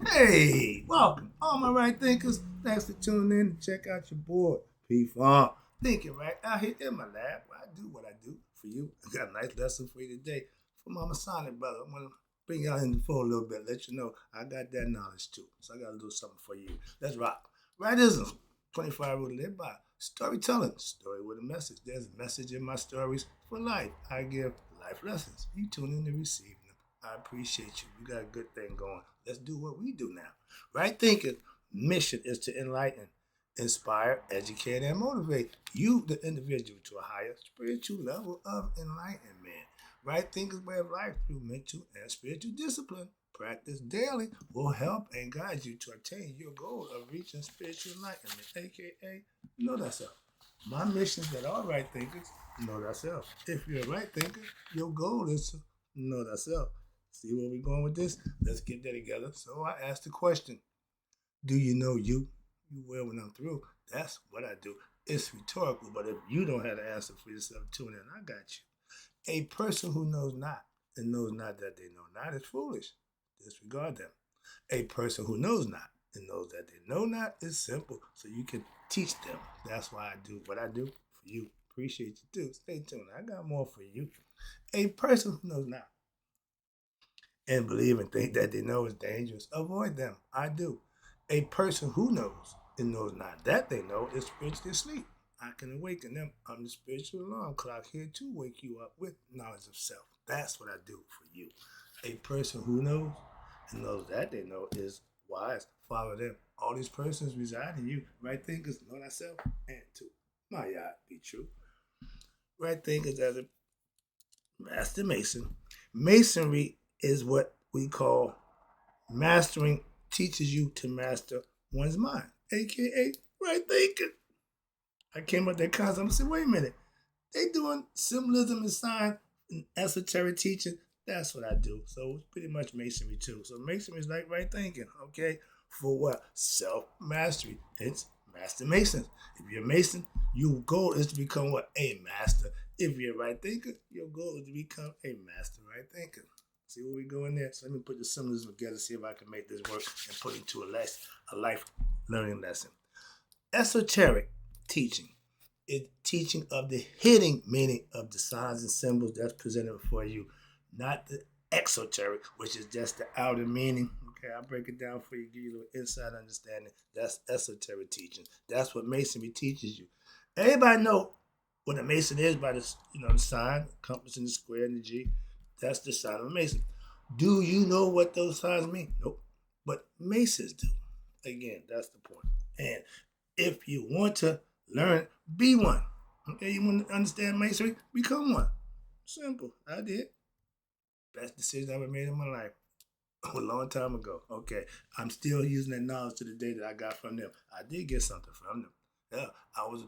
Hey, welcome, all my right thinkers. Thanks for tuning in to check out your board. P-Funk. Thinking right out here in my lab where I do what I do for you. I got a nice lesson for you today from my Masonic brother. I'm going to bring y'all in for a little bit, let you know I got that knowledge too. So I got to do something for you. Let's rock. Rightism, 25 rule to live by. Storytelling, story with a message. There's a message in my stories for life. I give life lessons. You tune in to receive them. I appreciate you. You got a good thing going. Let's do what we do now. Right thinking mission is to enlighten, inspire, educate, and motivate you, the individual, to a higher spiritual level of enlightenment. Right thinkers way of life through mental and spiritual discipline. Practice daily will help and guide you to attain your goal of reaching spiritual enlightenment, aka know thyself. My mission is that all right thinkers know thyself. If you're a right thinker, your goal is to know thyself. See where we're going with this? Let's get that together. So I asked the question, do you know you? You will when I'm through. That's what I do. It's rhetorical, but if you don't have the answer for yourself, tune in. I got you. A person who knows not and knows not that they know not is foolish. Disregard them. A person who knows not and knows that they know not is simple. So you can teach them. That's why I do what I do for you. Appreciate you too. Stay tuned. I got more for you. A person who knows not and believe and think that they know is dangerous, avoid them. I do. A person who knows and knows not that they know is spiritually asleep. I can awaken them. I'm the spiritual alarm clock here to wake you up with knowledge of self. That's what I do for you. A person who knows and knows that they know is wise. Follow them. All these persons reside in you. Right thinkers know thyself and too. My God, be true. Right thinkers as a master mason. Masonry is what we call mastering, teaches you to master one's mind, aka right thinking. I came up with that concept. I said, wait a minute, they doing symbolism and sign and esoteric teaching. That's what I do. So it's pretty much masonry too. So masonry is like right thinking, okay? For what? Self mastery. It's master masons. If you're a mason, your goal is to become what? A master. If you're a right thinker, your goal is to become a master right thinker. See where we go in there? So let me put the symbolism together, see if I can make this work and put it into a life learning lesson. Esoteric teaching is teaching of the hidden meaning of the signs and symbols that's presented for you, not the exoteric, which is just the outer meaning. Okay, I'll break it down for you, give you a little inside understanding. That's esoteric teaching. That's what masonry teaches you. Everybody know what a mason is by the the sign, compass and the square and the G. That's the sign of a mason. Do you know what those signs mean? Nope. But masons do. Again, that's the point. And if you want to learn, be one. Okay, you want to understand masonry? Become one. Simple. I did. Best decision I ever made in my life. A long time ago. Okay. I'm still using that knowledge to the day that I got from them. I did get something from them. Yeah. I was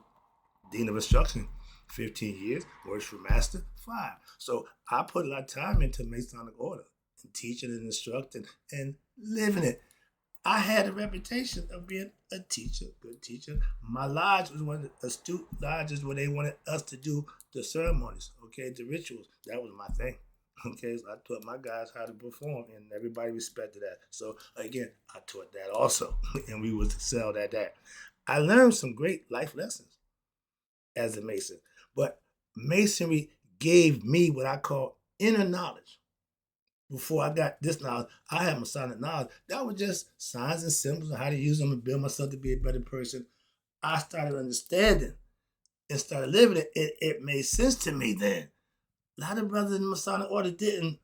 dean of instruction 15 years, worship master 5. So I put a lot of time into Masonic order and teaching and instructing and living it. I had a reputation of being a teacher, good teacher. My lodge was one of the astute lodges where they wanted us to do the ceremonies, okay, the rituals. That was my thing. Okay, so I taught my guys how to perform, and everybody respected that. So again, I taught that also, and we would excel at that. I learned some great life lessons as a Mason, but Masonry gave me what I call inner knowledge before I got this knowledge. I had Masonic knowledge. That was just signs and symbols and how to use them and build myself to be a better person. I started understanding and started living it. It made sense to me then. A lot of brothers in the Masonic order didn't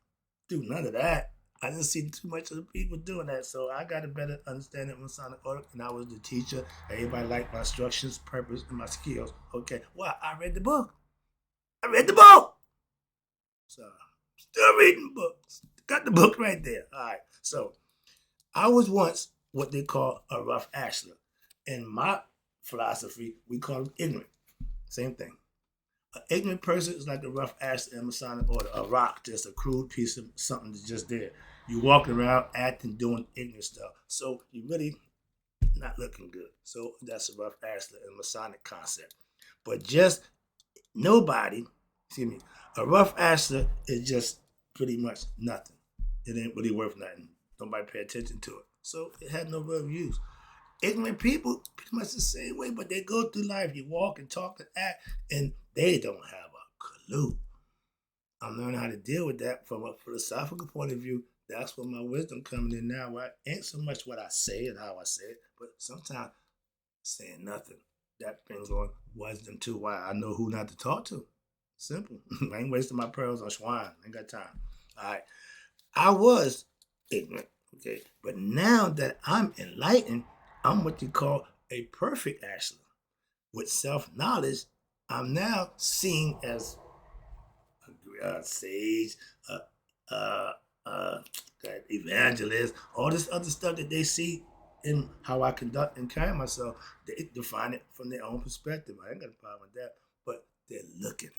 do none of that. I didn't see too much of the people doing that. So I got a better understanding of Masonic order, and I was the teacher. Everybody liked my instructions, purpose, and my skills. Okay. Well, I read the book. I read the book. So still reading books. Got the book right there. All right. So I was once what they call a rough ashler. In my philosophy, we call them ignorant. Same thing. An ignorant person is like a rough ashler in Masonic order. A rock, just a crude piece of something that's just there. You walking around acting, doing ignorant stuff. So you really not looking good. So that's a rough ashler in Masonic concept. But just nobody, excuse me, a rough ashler is just pretty much nothing. It ain't really worth nothing. Nobody pay attention to it. So it had no real use. Ignorant people, pretty much the same way, but they go through life. You walk and talk and act, and they don't have a clue. I'm learning how to deal with that from a philosophical point of view. That's where my wisdom coming in now. Where it ain't so much what I say and how I say it, but sometimes saying nothing. That brings on wisdom too. Why I know who not to talk to. Simple. I ain't wasting my pearls on swine. Ain't got time. All right. I was ignorant, okay? But now that I'm enlightened, I'm what you call a perfect Ashler. With self-knowledge, I'm now seen as a sage, uh, uh, evangelist, all this other stuff that they see in how I conduct and carry myself. They define it from their own perspective. I ain't got a problem with that, but they're looking,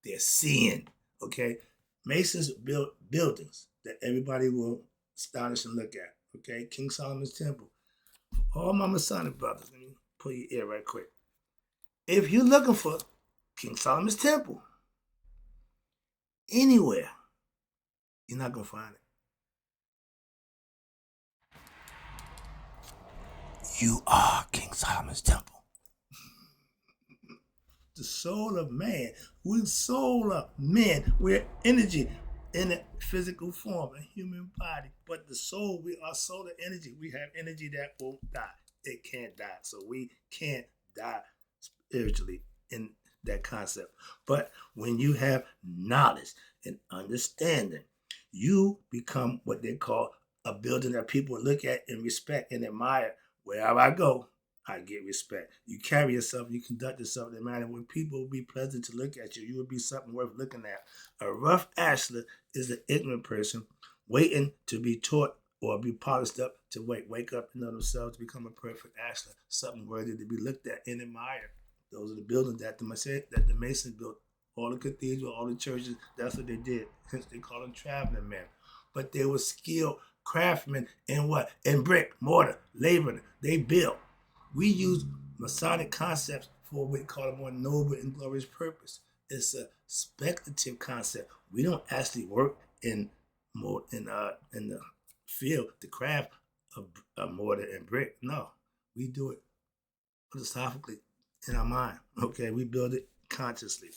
they're seeing, okay? Masons built buildings that everybody will astonish and look at, okay? King Solomon's Temple. All my Masonic brothers, let me pull your ear right quick. If you're looking for King Solomon's Temple anywhere, you're not going to find it. You are King Solomon's Temple. The soul of man. We're the soul of man. We're energy in a physical form, a human body. But the soul, we are solar energy. We have energy that won't die. It can't die. So we can't die spiritually in that concept. But when you have knowledge and understanding, you become what they call a building that people look at and respect and admire. Wherever I go, I get respect. You carry yourself, you conduct yourself in a manner when people will be pleasant to look at you. You will be something worth looking at. A rough ashler is an ignorant person waiting to be taught or be polished up to wake up and know themselves to become a perfect ashler, something worthy to be looked at and admired. Those are the buildings that the Masons built. All the cathedrals, all the churches, that's what they did. Hence they call them traveling men. But they were skilled craftsmen in what? In brick, mortar, labor. They built. We use Masonic concepts for what we call a more noble and glorious purpose. It's a speculative concept. We don't actually work in the field, the craft of mortar and brick. No, we do it philosophically in our mind. Okay, we build it consciously.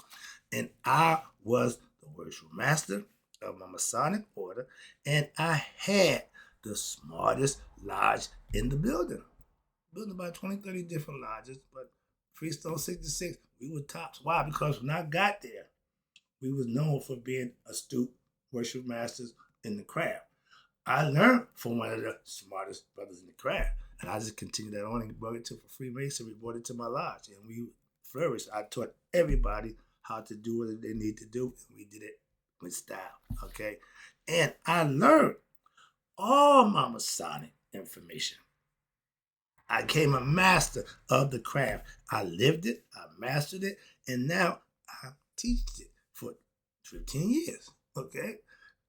And I was the worship master of my Masonic order, and I had the smartest lodge in the building. Building about 20, 30 different lodges, but Freestone 66, we were tops. Why? Because when I got there, we was known for being astute worship masters in the craft. I learned from one of the smartest brothers in the craft, and I just continued that on and brought it to for Freemasonry, brought it to my lodge, and we flourished. I taught everybody how to do what they need to do, and we did it with style, okay? And I learned all my Masonic information. I became a master of the craft. I lived it, I mastered it, and now I teach it for 15 years, okay?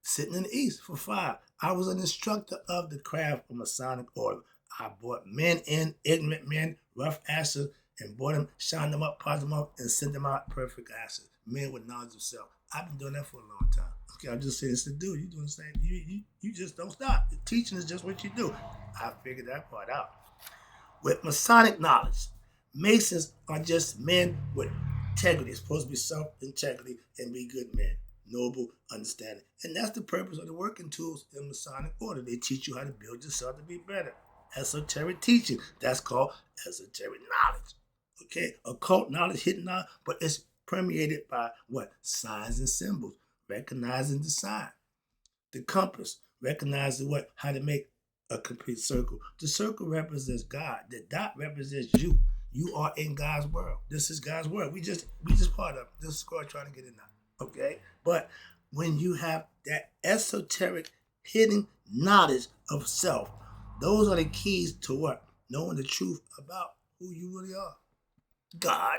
Sitting in the East for 5. I was an instructor of the craft of Masonic order. I brought men in, ignorant men, rough asses, and brought them, shined them up, polished them up, and sent them out perfect asses. Men with knowledge of self. I've been doing that for a long time. Okay, I'm just saying it's to do. You're doing the same. You just don't stop. Teaching is just what you do. I figured that part out. With Masonic knowledge, Masons are just men with integrity. It's supposed to be self-integrity and be good men. Noble understanding. And that's the purpose of the working tools in Masonic order. They teach you how to build yourself to be better. Esoteric teaching. That's called esoteric knowledge. Okay? Occult knowledge, hidden knowledge, but it's permeated by what? Signs and symbols. Recognizing the sign. The compass. Recognizing what? How to make a complete circle. The circle represents God. The dot represents you. You are in God's world. This is God's world. We just part of it. This is God trying to get in now. Okay? But when you have that esoteric hidden knowledge of self, those are the keys to what? Knowing the truth about who you really are. God.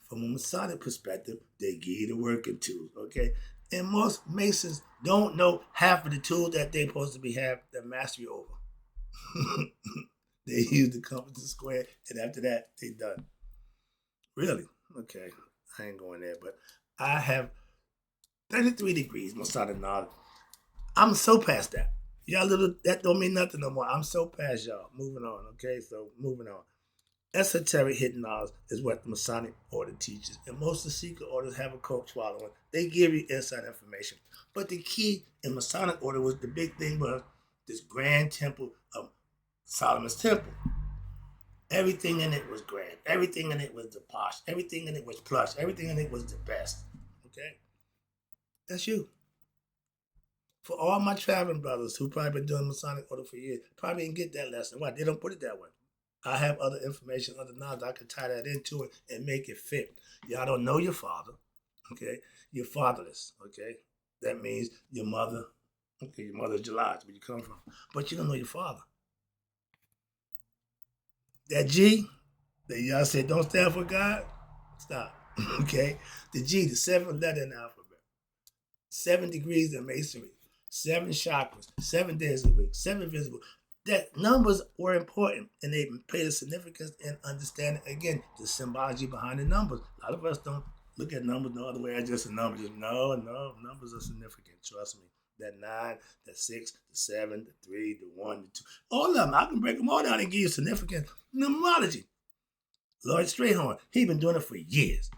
From a Masonic perspective, they give you the working tools, okay? And most Masons don't know half of the tools that they're supposed to be have the mastery over. They use the compass and square, and after that, they done. Really? Okay, I ain't going there, but I have 33 degrees Masonic knowledge. I'm so past that. Y'all little, that don't mean nothing no more. I'm so past y'all. Moving on, okay? So moving on. Esoteric hidden knowledge is what the Masonic order teaches, and most of the secret orders have a cult following. They give you inside information. But the key in Masonic order was the big thing was this grand temple of Solomon's Temple. Everything in it was grand. Everything in it was the posh. Everything in it was plush. Everything in it was the best. Okay? That's you. For all my traveling brothers who probably been doing Masonic order for years, probably didn't get that lesson. Why? They don't put it that way. I have other information, other knowledge. I can tie that into it and make it fit. Y'all don't know your father, okay? You're fatherless, okay? That means your mother, okay, your mother's July, where you come from. But you don't know your father. That G, that y'all said don't stand for God, stop, okay? The G, the seventh letter in the alphabet. 7 degrees in Masonry, 7 chakras, 7 days a week, 7 visible. That numbers were important and they played a significance in understanding, again, the symbology behind the numbers. A lot of us don't look at numbers no other way as just a number. Just no, numbers are significant. Trust me. That 9, that 6, the 7, the 3, the 1, the 2. All of them. I can break them all down and give you significant numerology. Lloyd Strayhorn, he's been doing it for years.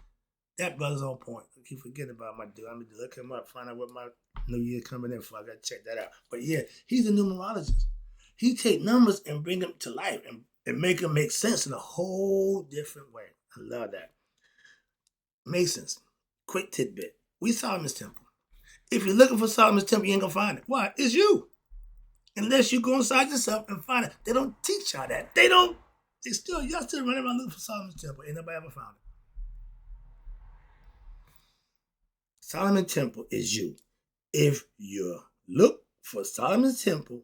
That brother's on point. I keep forgetting about my dude. I'm going to look him up, find out what my new year coming in for. I got to check that out. But yeah, he's a numerologist. He take numbers and bring them to life and make them make sense in a whole different way. I love that. Masons, quick tidbit. We Solomon's Temple. If you're looking for Solomon's Temple, you ain't going to find it. Why? It's you. Unless you go inside yourself and find it. They don't teach y'all that. Y'all still running around looking for Solomon's Temple. Ain't nobody ever found it. Solomon's Temple is you. If you look for Solomon's Temple,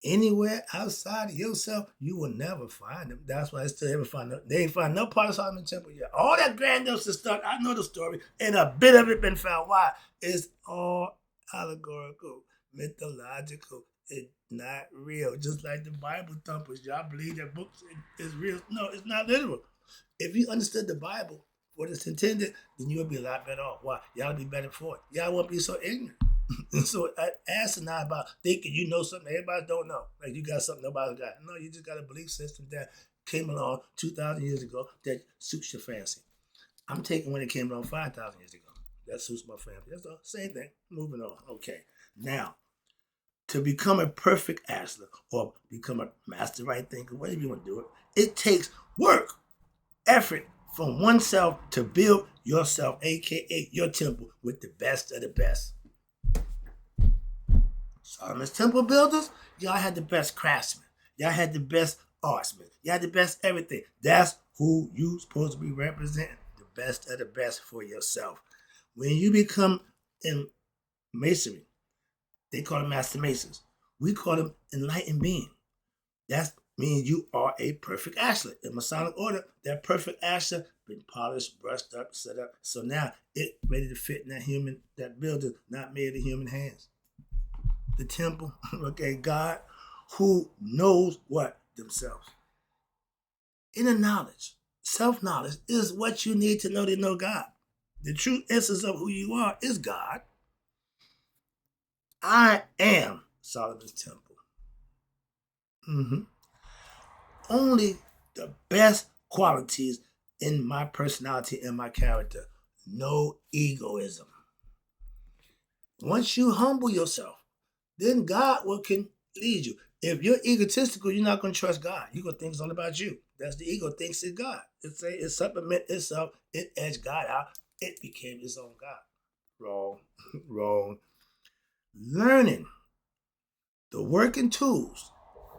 anywhere outside of yourself, you will never find them. That's why I still haven't found them. They ain't found no part of Solomon Temple yet. All that grandiose stuff, I know the story, and a bit of it been found. Why? It's all allegorical, mythological. It's not real. Just like the Bible thumpers. Y'all believe that books is real. No, it's not literal. If you understood the Bible, what it's intended, then you would be a lot better off. Why? Y'all would be better for it. Y'all won't be so ignorant. And so asinine about thinking you know something everybody don't know. Like you got something nobody got. No, you just got a belief system that came along 2,000 years ago that suits your fancy. I'm taking when it came along 5,000 years ago. That suits my family. That's the same thing. Moving on. Okay. Now, to become a perfect astler or become a master right thinker, whatever you want to do it takes work, effort from oneself to build yourself, aka your temple, with the best of the best. Solomon's Temple builders, y'all had the best craftsmen. Y'all had the best artsmen. Y'all had the best everything. That's who you supposed to be representing. The best of the best for yourself. When you become in masonry, they call them master masons. We call them enlightened being. That means you are a perfect ashlar. In Masonic order, that perfect ashlar been polished, brushed up, set up. So now it ready to fit in that building, not made of human hands. The temple, okay, God, who knows what? Themselves. Inner knowledge, self-knowledge is what you need to know God. The true essence of who you are is God. I am Solomon's Temple. Only the best qualities in my personality and my character. No egoism. Once you humble yourself, then God can lead you. If you're egotistical, you're not going to trust God. You're going to think it's all about you. That's the ego thinks it's God. It supplement itself. It edged God out. It became its own God. Wrong. Learning the working tools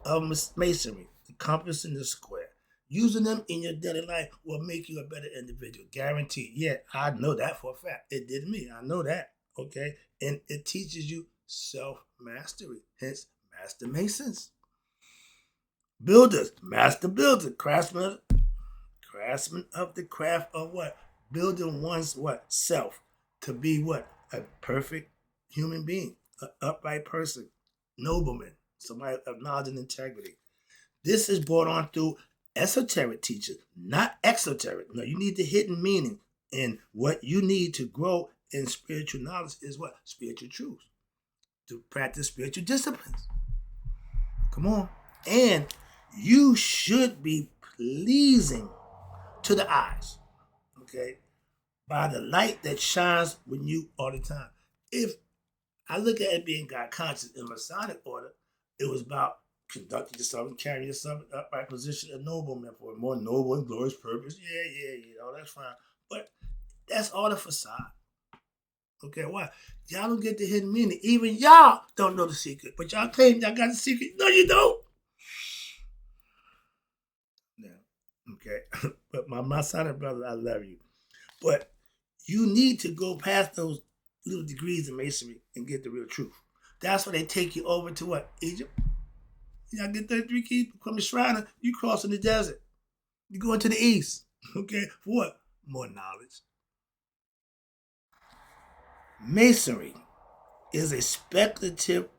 of masonry, the compass and the square, using them in your daily life will make you a better individual. Guaranteed. Yeah, I know that for a fact. It did me. I know that. Okay? And it teaches you self-mastery, hence master masons. Builders, master builder, craftsman of the craft of what? Building one's what? Self to be what? A perfect human being, an upright person, nobleman, somebody of knowledge and integrity. This is brought on through esoteric teachers, not exoteric. No, you need the hidden meaning. And what you need to grow in spiritual knowledge is what? Spiritual truth. to practice spiritual disciplines. Come on. And you should be pleasing to the eyes, okay, by the light that shines when you all the time. If I look at it being God conscious in Masonic order, it was about conducting yourself and carrying yourself in upright position, a nobleman for a more noble and glorious purpose. Yeah, that's fine. But that's all the facade. Okay, why? Y'all don't get the hidden meaning. Even y'all don't know the secret, but y'all claim y'all got the secret. No, you don't. Yeah, okay. But my Masonic brother, I love you. But you need to go past those little degrees in masonry and get the real truth. That's why they take you over to what? Egypt? Y'all get 33 keys, become a Shriner, you crossing the desert. You going to the east. Okay? For what? More knowledge. Masonry is a speculative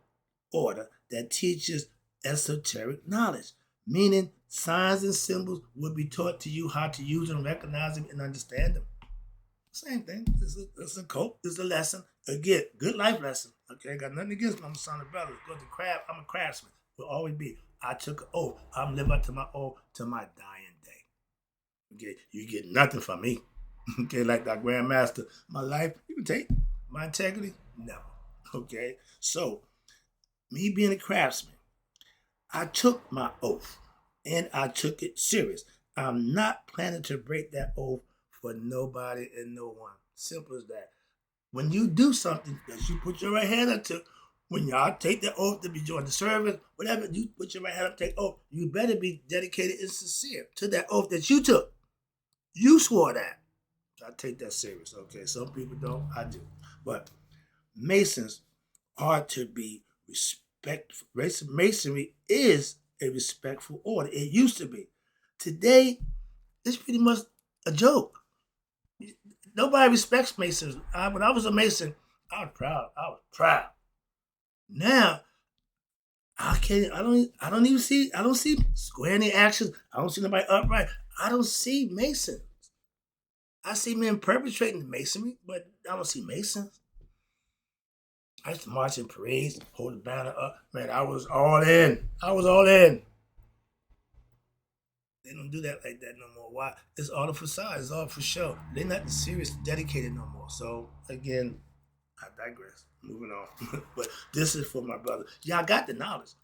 order that teaches esoteric knowledge, meaning signs and symbols will be taught to you how to use them, recognize them, and understand them. Same thing. It's a cult. It's a lesson. Again, good life lesson. Okay, got nothing against my Masonic brothers. Go to craft. I'm a craftsman. Will always be. I took an oath. I'm living up to my oath to my dying day. Okay, you get nothing from me. Okay, like that grandmaster. My life, you can take. My integrity, never. Okay, so me being a craftsman, I took my oath and I took it serious. I'm not planning to break that oath for nobody and no one. Simple as that. When you do something that you put your right hand up to, when y'all take the oath to be joined the service, whatever, you put your right hand up, take oath, you better be dedicated and sincere to that oath that you took. You swore that. I take that serious, okay? Some people don't, I do. But Masons are to be respectful. Masonry is a respectful order. It used to be. Today, it's pretty much a joke. Nobody respects Masons. When I was a Mason, I was proud. Now, I don't even see. I don't see square any actions. I don't see nobody upright. I don't see Masons. I see men perpetrating Masonry, but I don't see Masons. I used to march in parades, hold the banner up. Man, I was all in. They don't do that like that no more. Why? It's all the facade. It's all for show. They're not serious, dedicated no more. So, again, I digress. Moving on. But this is for my brother. Y'all got the knowledge.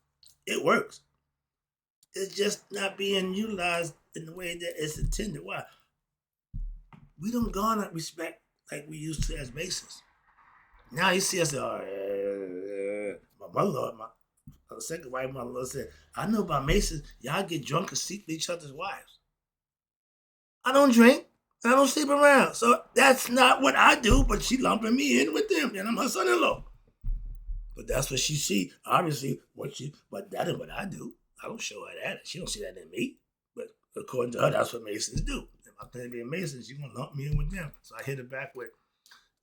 It works. It's just not being utilized in the way that it's intended. Why? We don't garner respect like we used to as Masons. Now you see us, my mother-in-law, my second wife mother-in-law said, I know about Masons, y'all get drunk and sleep with each other's wives. I don't drink, and I don't sleep around. So that's not what I do, but she lumping me in with them, and I'm her son-in-law. But that's what she see, obviously, but that is what I do. I don't show her that. She don't see that in me. But according to her, that's what Masons do. If I claim to be a Mason, she's going to lump me in with them. So I hit her back with,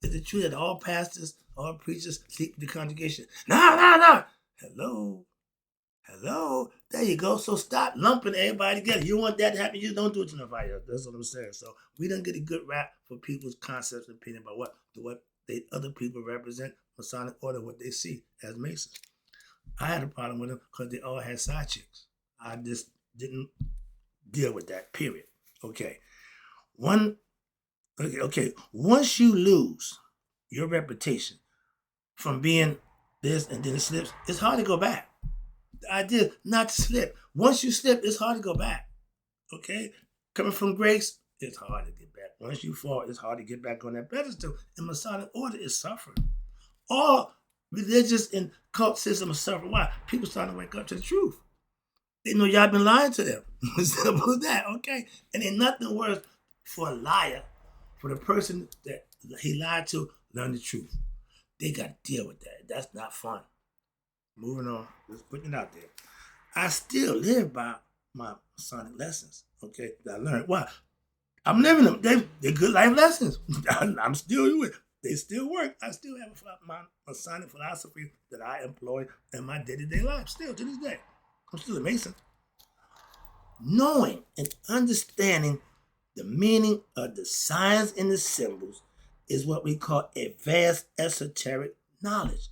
is it true that all pastors, all preachers sleep with the congregation? No. Hello. There you go. So stop lumping everybody together. You want that to happen, you don't do it to nobody else. That's what I'm saying. So we don't get a good rap for people's concepts and opinion about what other people represent, Masonic order, what they see as Masons. I had a problem with them because they all had side chicks. I just didn't deal with that, period. Okay. Once you lose your reputation from being this and then it slips, it's hard to go back. The idea is not to slip. Once you slip, it's hard to go back. Okay? Coming from grace, it's hard to get back. Once you fall, it's hard to get back on that pedestal. And Masonic order is suffering. All religious and cult systems are suffering. Why? People starting to wake up to the truth. They know y'all been lying to them. Simple as that, okay? And ain't nothing worse for a liar, for the person that he lied to, learn the truth. They got to deal with that. That's not fun. Moving on. Just putting it out there. I still live by my Masonic lessons, okay, that I learned. Why? I'm living them. They're good life lessons. I'm still doing it. They still work. I still have my Masonic philosophy that I employ in my day-to-day life, still to this day. I'm still a Mason. Knowing and understanding the meaning of the signs and the symbols is what we call advanced esoteric knowledge.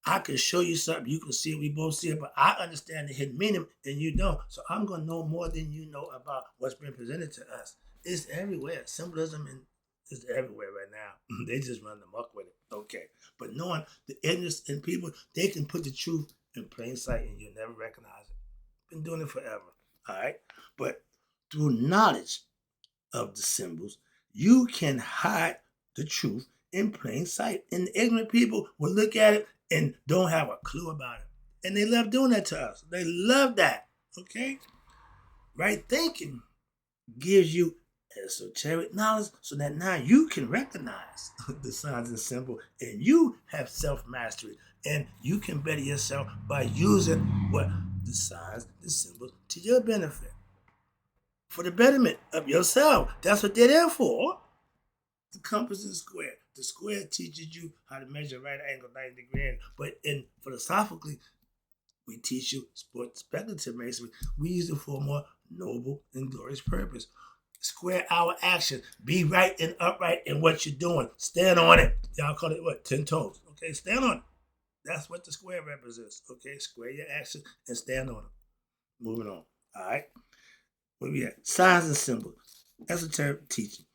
I can show you something, you can see it, we both see it, but I understand the hidden meaning and you don't. So I'm going to know more than you know about what's been presented to us. It's everywhere. Symbolism is everywhere right now. They just run amok with it. Okay. But knowing the ignorance in people, they can put the truth in plain sight and you'll never recognize it. Been doing it forever. All right. But through knowledge of the symbols, you can hide the truth in plain sight. And the ignorant people will look at it and don't have a clue about it. And they love doing that to us. They love that. Okay? Right thinking gives you esoteric knowledge so that now you can recognize the signs and symbols and you have self-mastery and you can better yourself by using what the signs and symbols to your benefit for the betterment of yourself. That's what they're there for. The compass and square. The square teaches you how to measure right angle, 90 degree, but philosophically, we teach you speculative masonry. We use it for a more noble and glorious purpose. Square our action. Be right and upright in what you're doing. Stand on it. Y'all call it what? 10 toes. Okay, stand on it. That's what the square represents. Okay, square your action and stand on it. Moving on. All right. Where we at? Signs and symbols. Esoteric teaching.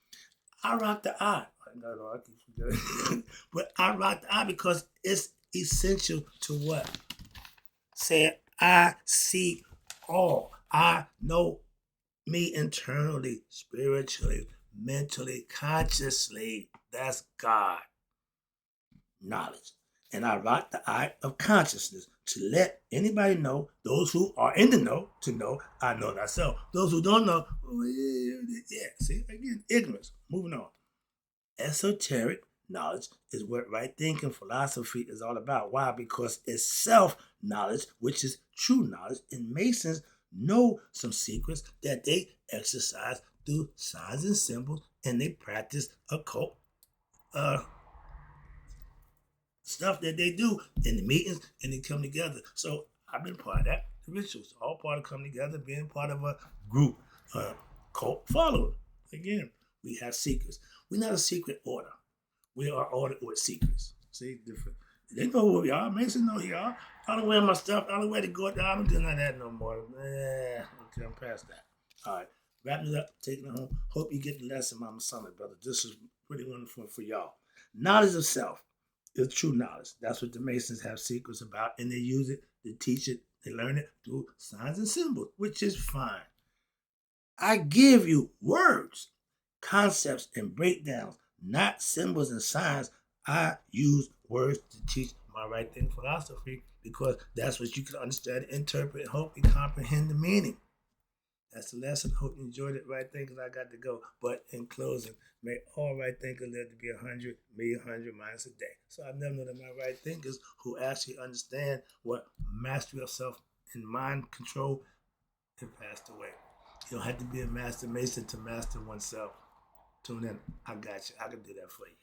I rock the eye. I keep forgetting. But I rock the eye because it's essential to what? Saying, I see all. I know me internally, spiritually, mentally, consciously. That's God. Knowledge. And I rock the eye of consciousness to let anybody know, those who are in the know, to know I know thyself. Those who don't know, yeah, see, again, ignorance. Moving on. Esoteric knowledge is what right thinking philosophy is all about. Why? Because it's self-knowledge, which is true knowledge. And Masons know some secrets that they exercise through signs and symbols, and they practice occult stuff that they do in the meetings, and they come together. So I've been part of that. The rituals, all part of coming together, being part of a group, cult follower. Again, we have secrets. We're not a secret order. We are ordered with secrets. See, different. They know who we are. Mason know who you are. I don't wear my stuff. I don't wear the go. I don't do none of that no more. Okay, I'm past that. All right, wrapping it up, taking it home. Hope you get the lesson, Mama Summit, brother. This is really wonderful for y'all. Knowledge of self is true knowledge. That's what the Masons have secrets about, and they use it, they teach it, they learn it through signs and symbols, which is fine. I give you words, concepts, and breakdowns, not symbols and signs. I use words to teach my right thinking philosophy because that's what you can understand, interpret, and hope you comprehend the meaning. That's the lesson. Hope you enjoyed it. Right thinkers, I got to go. But in closing, may all right thinkers live to be 100, me 100 minus a day. So I've never known that my right thinkers who actually understand what mastery of self and mind control have passed away. You don't have to be a master mason to master oneself. Tune in. I got you. I can do that for you.